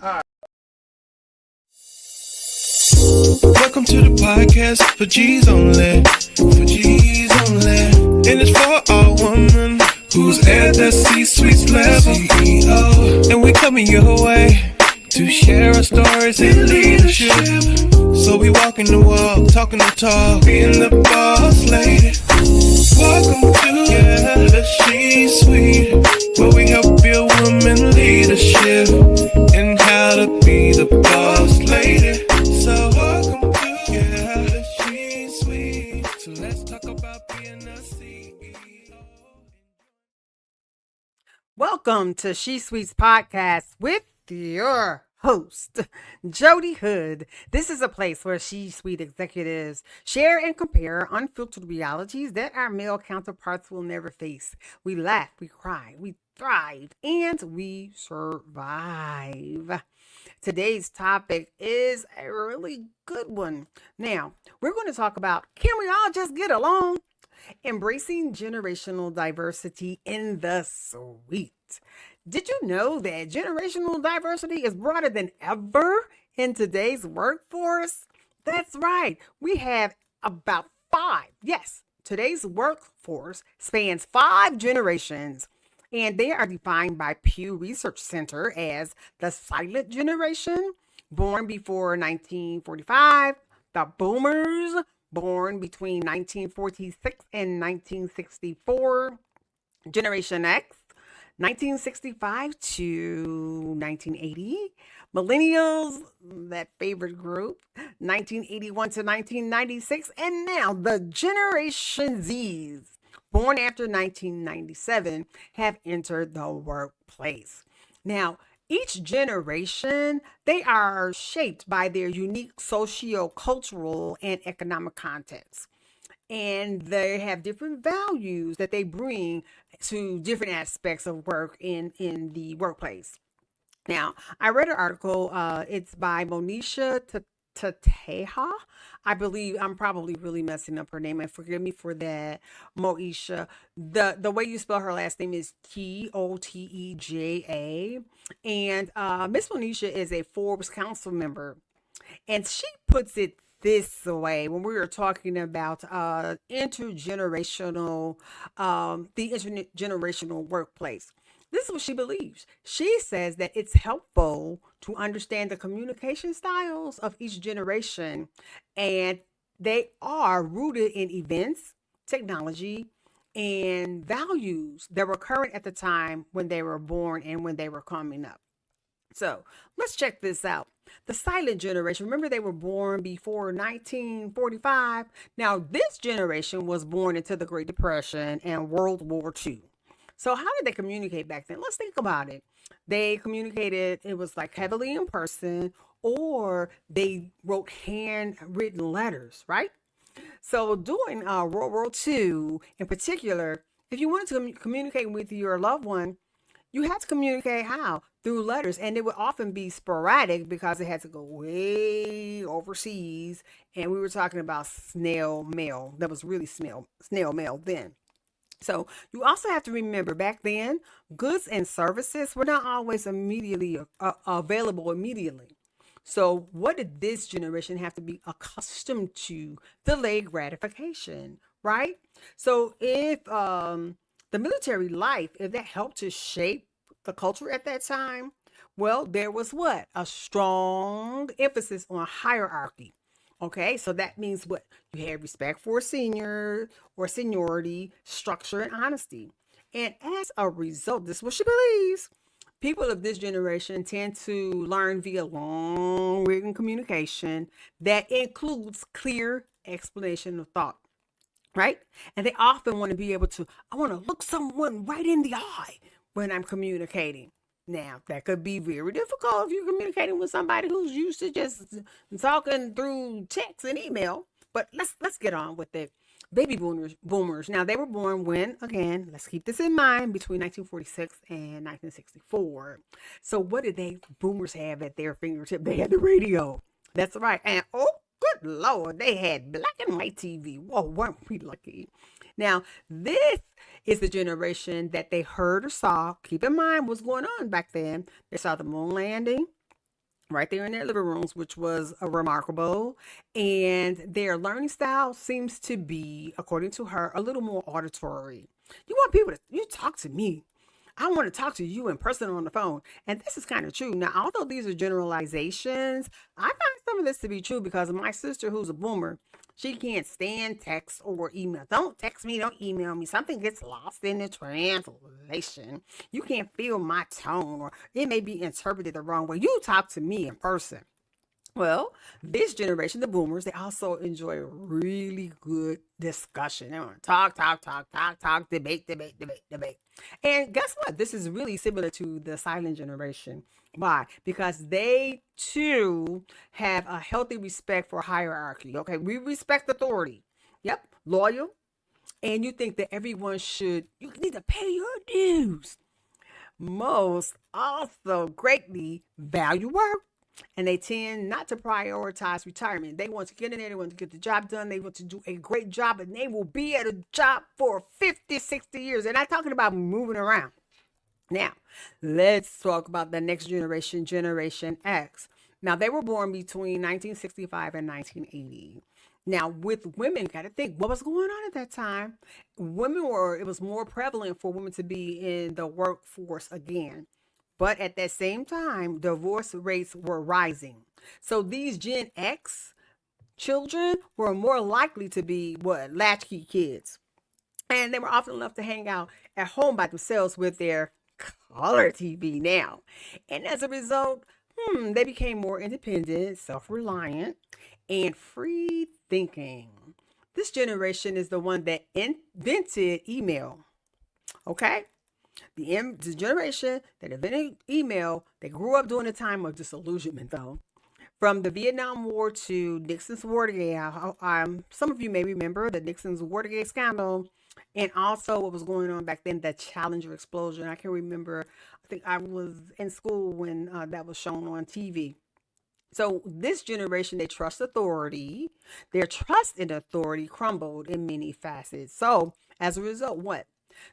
Welcome to the podcast for G's only, for G's only. And it's for all women who's at the C-suite level. CEO. And we coming your way to share our stories in leadership. So we walking the walk, talking the talk, being the boss lady. Welcome to the C-suite, where we help build women leadership and how to be the boss lady. So welcome to the C-suite. So let's talk about being a CEO. Welcome to She Suites Podcast with your host, Jodi Hood. This is a place where She Suite executives share and compare unfiltered realities that our male counterparts will never face. We laugh, we cry, we thrive, and we survive. Today's topic is a really good one. Now, we're going to talk about, can we all just get along? Embracing generational diversity in the suite. Did you know that generational diversity is broader than ever in today's workforce? That's right. We have about five. Yes, today's workforce spans 5 generations, and they are defined by Pew Research Center as the silent generation, born before 1945, the boomers, born between 1946 and 1964, Generation X, 1965 to 1980, Millennials, that favorite group, 1981 to 1996, and now the Generation Zs, born after 1997, have entered the workplace. Now, each generation, they are shaped by their unique socio-cultural and economic context. And they have different values that they bring to different aspects of work in the workplace. Now, I read an article. It's by Monisha Tateha. I believe I'm probably really messing up her name, and forgive me for that, Moisha. The way you spell her last name is Toteja, and Miss Monisha is a Forbes Council member, and she puts it this way when we were talking about the intergenerational workplace. This is what she believes. She says that it's helpful to understand the communication styles of each generation, and they are rooted in events, technology, and values that were current at the time when they were born and when they were coming up. So let's check this out. The silent generation, remember they were born before 1945? Now, this generation was born into the Great Depression and World War II. So how did they communicate back then? Let's think about it. They communicated, it was like heavily in person, or they wrote handwritten letters, right? So during World War II in particular, if you wanted to communicate with your loved one, you had to communicate how? Through letters. And it would often be sporadic because it had to go way overseas. And we were talking about snail mail. That was really snail mail then. So you also have to remember back then, goods and services were not always immediately available immediately. So what did this generation have to be accustomed to? Delayed gratification, right? So if the military life, if that helped to shape the culture at that time, well, there was what? A strong emphasis on hierarchy. Okay, so that means what? You have respect for senior or seniority, structure, and honesty. And as a result, this is what she believes. People of this generation tend to learn via long written communication that includes clear explanation of thought, right? And they often want to be able to, I want to look someone right in the eye when I'm communicating. Now, that could be very difficult if you're communicating with somebody who's used to just talking through text and email. But let's get on with it. Baby boomers. Now, they were born when, again, let's keep this in mind, between 1946 and 1964. So what did boomers have at their fingertip? They had the radio. That's right. And oh, good Lord, they had black and white TV. Whoa, weren't we lucky? Now, this is the generation that they heard or saw. Keep in mind what's going on back then. They saw the moon landing. right there in their living rooms, which was remarkable. And their learning style seems to be, according to her, a little more auditory. You want people to, you talk to me. I want to talk to you in person or on the phone. And this is kind of true. Now, although these are generalizations, I find some of this to be true because my sister, who's a boomer, she can't stand text or email. Don't text me, don't email me. Something gets lost in the translation. You can't feel my tone, or it may be interpreted the wrong way. You talk to me in person. Well, this generation, the boomers, they also enjoy really good discussion. They want to talk, debate. And guess what? This is really similar to the silent generation. Why? Because they too have a healthy respect for hierarchy. Okay, we respect authority. Yep, loyal. And you think that everyone should, you need to pay your dues. Most also greatly value work, and they tend not to prioritize retirement. They want to get in there, they want to get the job done, they want to do a great job, and they will be at a job for 50, 60 years. They're not talking about moving around. Now, let's talk about the next generation, Generation X. Now, they were born between 1965 and 1980. Now, with women, got to think what was going on at that time. It was more prevalent for women to be in the workforce again. But at that same time, divorce rates were rising. So these Gen X children were more likely to be what? Latchkey kids. And they were often left to hang out at home by themselves with their color TV now. And as a result, they became more independent, self-reliant, and free thinking. This generation is the one that invented email. Okay? The generation that invented email, they grew up during a time of disillusionment, though. From the Vietnam War to Nixon's Watergate, some of you may remember the Nixon's Watergate scandal, and also what was going on back then, the Challenger explosion. I can remember, I think I was in school when that was shown on TV. So this generation, they trust authority. Their trust in authority crumbled in many facets. So as a result, what?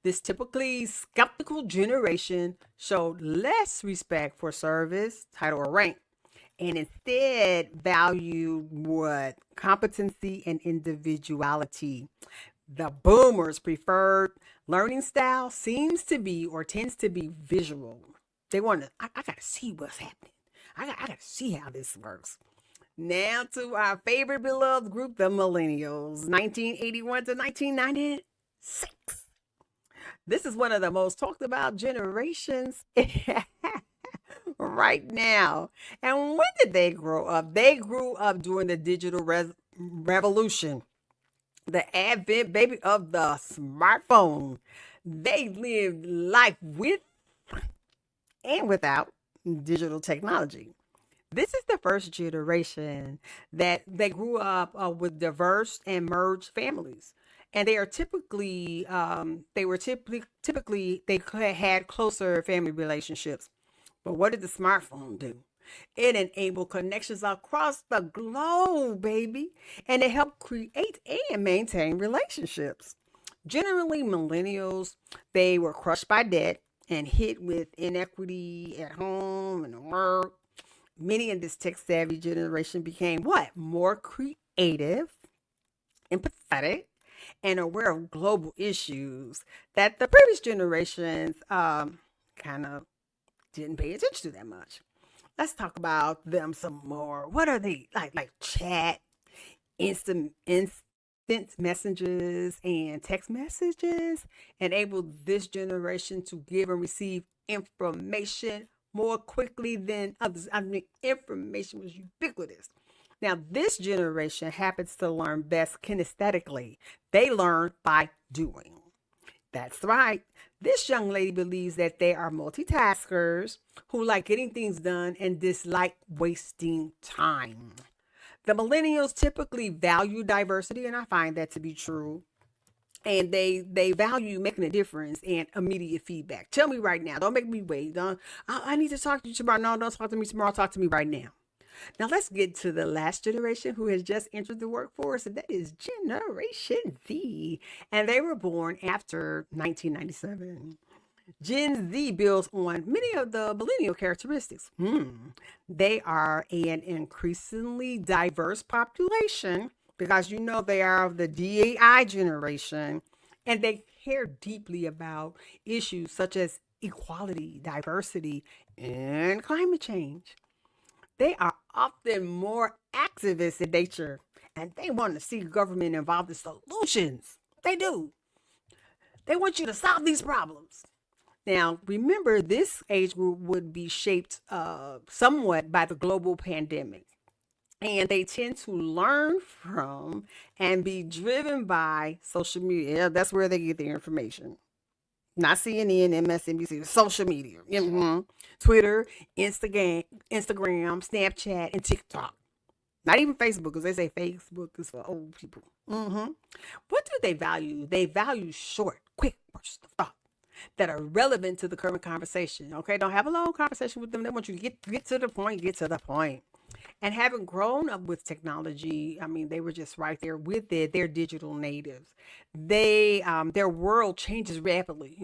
This typically skeptical generation showed less respect for service, title, or rank, and instead valued what? Competency and individuality. The boomers' preferred learning style seems to be or tends to be visual. They want to, I got to see what's happening. I got to see how this works. Now to our favorite beloved group, the Millennials, 1981 to 1996. This is one of the most talked about generations right now. And when did they grow up? They grew up during the digital revolution, the advent, baby, of the smartphone. They lived life with and without digital technology. This is the first generation that they grew up with diverse and merged families. And they are typically, they had closer family relationships. But what did the smartphone do? It enabled connections across the globe, baby. And it helped create and maintain relationships. Generally, millennials, they were crushed by debt and hit with inequity at home and at work. Many in this tech-savvy generation became what? More creative, empathetic, and aware of global issues that the previous generations kind of didn't pay attention to that much. Let's talk about them some more. What are they like chat, instant messages, and text messages enable this generation to give and receive information more quickly than others. I mean, information was ubiquitous. Now, this generation happens to learn best kinesthetically. They learn by doing. That's right. This young lady believes that they are multitaskers who like getting things done and dislike wasting time. The millennials typically value diversity, and I find that to be true. And they value making a difference and immediate feedback. Tell me right now. Don't make me wait. I need to talk to you tomorrow. No, don't talk to me tomorrow. Talk to me right now. Now let's get to the last generation who has just entered the workforce, and that is Generation Z. And they were born after 1997. Gen Z builds on many of the millennial characteristics. They are an increasingly diverse population because they are of the DAI generation, and they care deeply about issues such as equality, diversity, and climate change. They are often more activist in nature, and they want to see government involved in solutions. They do. They want you to solve these problems. Now, remember, this age group would be shaped somewhat by the global pandemic, and they tend to learn from and be driven by social media. That's where they get their information. Not CNN, MSNBC, social media. Twitter, Instagram, Snapchat, and TikTok. Not even Facebook, because they say Facebook is for old people. What do they value? They value short, quick bursts of thought that are relevant to the current conversation. Okay, don't have a long conversation with them. They want you to get to the point, get to the point. And having grown up with technology, I mean, they were just right there with it. They're digital natives. Their world changes rapidly.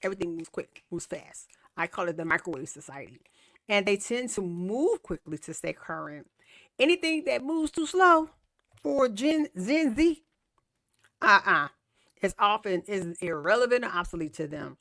Everything moves quick, moves fast. I call it the microwave society. And they tend to move quickly to stay current. Anything that moves too slow for Gen Z, uh-uh, is irrelevant or obsolete to them.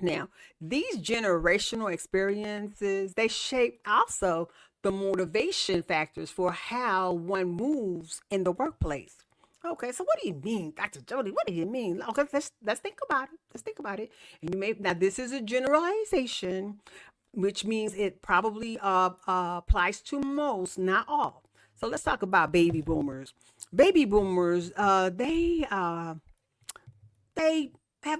Now, these generational experiences, they shape also the motivation factors for how one moves in the workplace. Okay, so what do you mean, Dr. Jodi? What do you mean? Okay, let's think about it. Let's think about it. And now this is a generalization, which means it probably applies to most, not all. So let's talk about baby boomers. Baby boomers, they have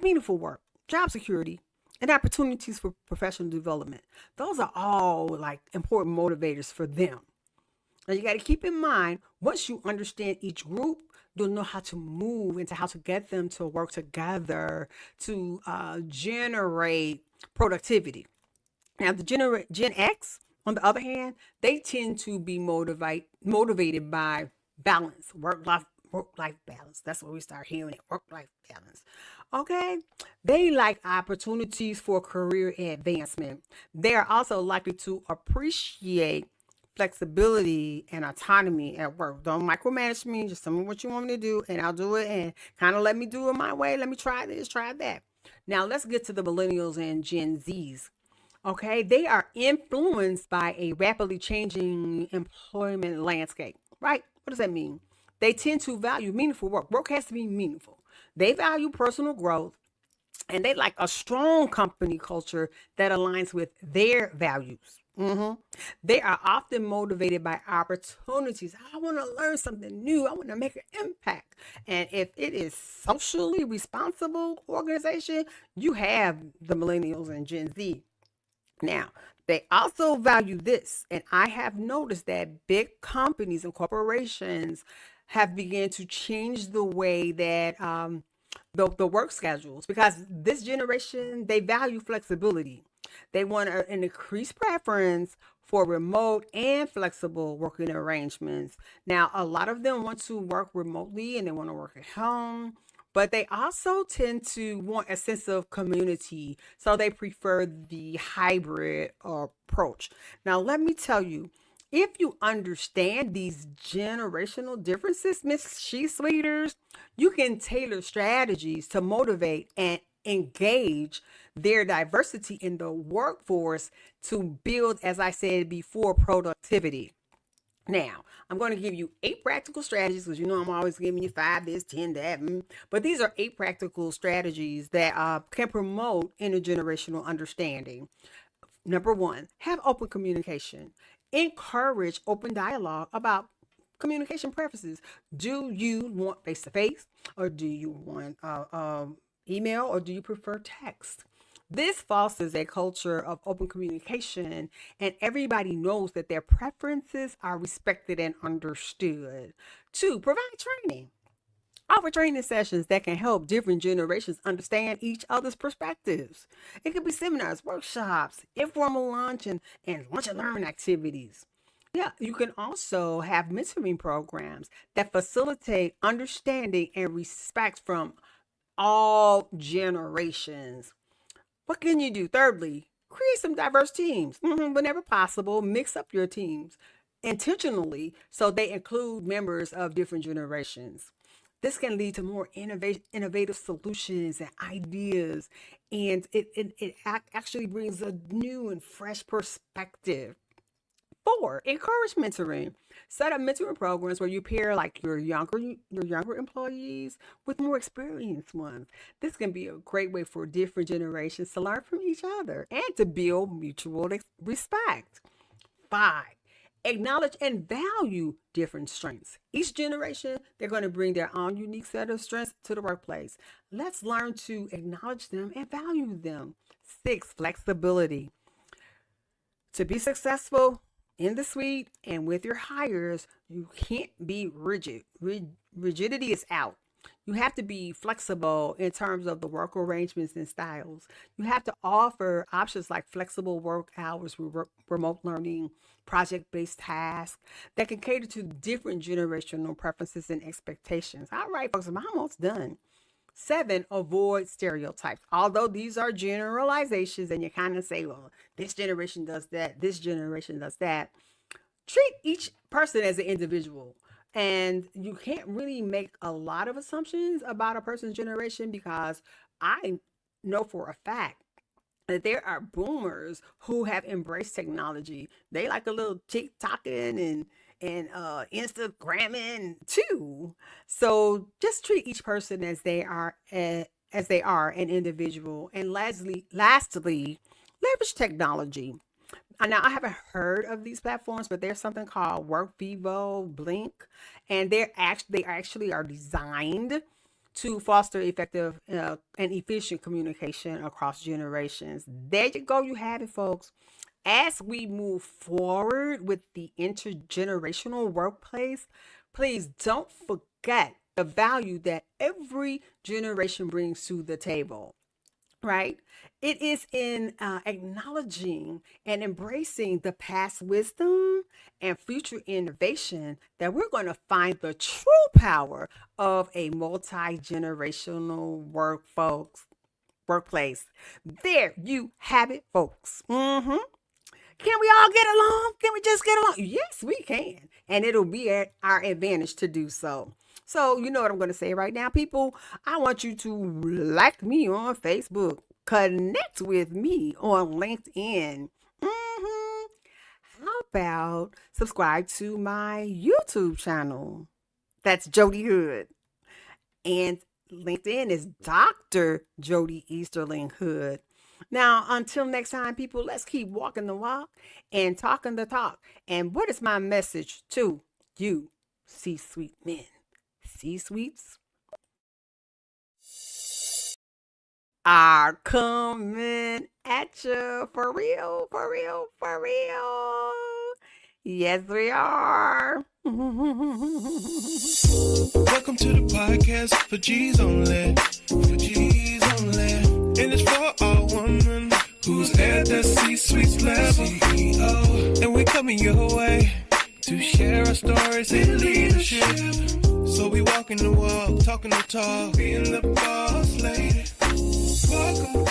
meaningful work, job security, and opportunities for professional development. Those are all like important motivators for them. Now you got to keep in mind, once you understand each group, you'll know how to move into how to get them to work together to generate productivity. Now the Gen X, on the other hand, they tend to be motivated by balance, work life balance. That's where we start hearing it, work life balance. Okay, they like opportunities for career advancement. They are also likely to appreciate flexibility and autonomy at work. Don't micromanage me. Just tell me what you want me to do, and I'll do it. And kind of let me do it my way. Let me try this, try that. Now let's get to the millennials and Gen Zs. Okay, they are influenced by a rapidly changing employment landscape, right? What does that mean? They tend to value meaningful work. Work has to be meaningful. They value personal growth, and they like a strong company culture that aligns with their values. They are often motivated by opportunities. I want to learn something new. I want to make an impact. And if it is socially responsible organization, you have the millennials and Gen Z. Now, they also value this, and I have noticed that big companies and corporations have begun to change the way that the work schedules, because this generation, they value flexibility. They want an increased preference for remote and flexible working arrangements. Now, a lot of them want to work remotely and they want to work at home, but they also tend to want a sense of community. So they prefer the hybrid approach. Now, let me tell you, if you understand these generational differences, Miss She Sweeters, you can tailor strategies to motivate and engage their diversity in the workforce to build, as I said before, productivity. Now, I'm going to give you 8 practical strategies because I'm always giving you 5 this, 10 that. But these are 8 practical strategies that can promote intergenerational understanding. Number 1, have open communication. Encourage open dialogue about communication preferences. Do you want face to face, or do you want email, or do you prefer text? This fosters a culture of open communication, and everybody knows that their preferences are respected and understood. 2, provide training. Offer training sessions that can help different generations understand each other's perspectives. It could be seminars, workshops, informal and lunch and learn activities. Yeah, you can also have mentoring programs that facilitate understanding and respect from all generations. What can you do? Thirdly, create some diverse teams. Whenever possible, mix up your teams intentionally so they include members of different generations. This can lead to more innovative solutions and ideas, and actually brings a new and fresh perspective. Four, encourage mentoring. Set up mentoring programs where you pair like your younger employees with more experienced ones. This can be a great way for different generations to learn from each other and to build mutual respect. Five, acknowledge and value different strengths. Each generation, they're going to bring their own unique set of strengths to the workplace. Let's learn to acknowledge them and value them. Six, flexibility. To be successful in the suite and with your hires, you can't be rigid. Rigidity is out. You have to be flexible in terms of the work arrangements and styles. You have to offer options like flexible work hours, remote learning, project-based tasks that can cater to different generational preferences and expectations. All right, folks, I'm almost done. Seven, avoid stereotypes. Although these are generalizations and you kind of say, well, this generation does that, this generation does that. Treat each person as an individual. And you can't really make a lot of assumptions about a person's generation because I know for a fact that there are boomers who have embraced technology. They like a little TikToking and Instagramming too. So just treat each person as they are an individual. And lastly, leverage technology. Now I haven't heard of these platforms, but there's something called WorkVivo, Blink, and they actually are designed to foster effective and efficient communication across generations. There you go, you have it, folks. As we move forward with the intergenerational workplace, please don't forget the value that every generation brings to the table, right? It is in acknowledging and embracing the past wisdom and future innovation that we're going to find the true power of a multi-generational workplace. There you have it, folks. Can we all get along? Can we just get along? Yes, we can. And it'll be at our advantage to do so. So, you know what I'm going to say right now, people. I want you to like me on Facebook. Connect with me on LinkedIn. How about subscribe to my YouTube channel? That's Jodi Hood. And LinkedIn is Dr. Jodi Easterling Hood. Now, until next time, people, let's keep walking the walk and talking the talk. And what is my message to you, C-suite men? C-suites are coming at you for real, for real, for real. Yes, we are. Welcome to the podcast for G's only. For G's only. And it's for all women who's at the C-suite level. CEO. And we're coming your way to share our stories in leadership. So we walking the walk, talking the talk, being the boss lady. Welcome